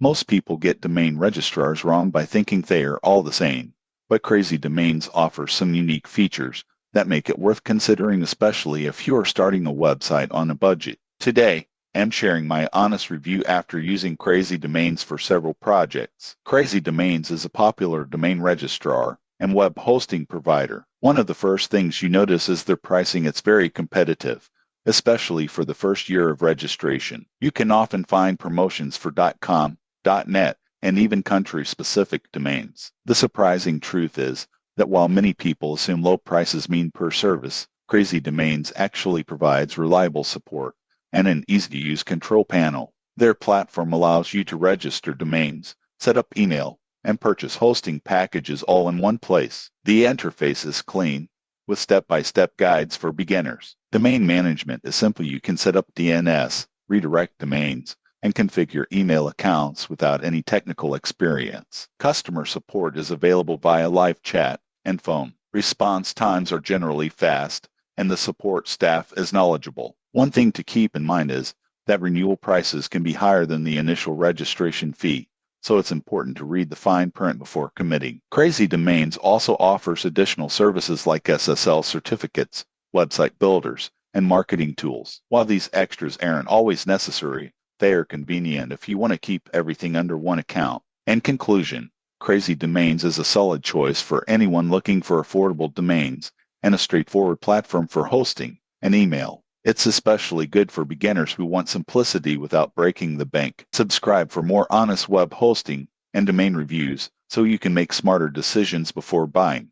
Most people get domain registrars wrong by thinking they are all the same, but Crazy Domains offers some unique features that make it worth considering, especially if you are starting a website on a budget. Today, I'm sharing my honest review after using Crazy Domains for several projects. Crazy Domains is a popular domain registrar and web hosting provider. One of the first things you notice is their pricing. It's very competitive, especially for the first year of registration. You can often find promotions for .com, .net, and even country-specific domains. The surprising truth is that while many people assume low prices mean poor service, Crazy Domains actually provides reliable support and an easy-to-use control panel. Their platform allows you to register domains, set up email, and purchase hosting packages all in one place. The interface is clean, with step-by-step guides for beginners. Domain management is simple. You can set up DNS, redirect domains, and configure email accounts without any technical experience. Customer support is available via live chat and phone. Response times are generally fast, and the support staff is knowledgeable. One thing to keep in mind is that renewal prices can be higher than the initial registration fee, so it's important to read the fine print before committing. Crazy Domains also offers additional services like SSL certificates, website builders, and marketing tools. While these extras aren't always necessary, they are convenient if you want to keep everything under one account. In conclusion, Crazy Domains is a solid choice for anyone looking for affordable domains and a straightforward platform for hosting and email. It's especially good for beginners who want simplicity without breaking the bank. Subscribe for more honest web hosting and domain reviews so you can make smarter decisions before buying.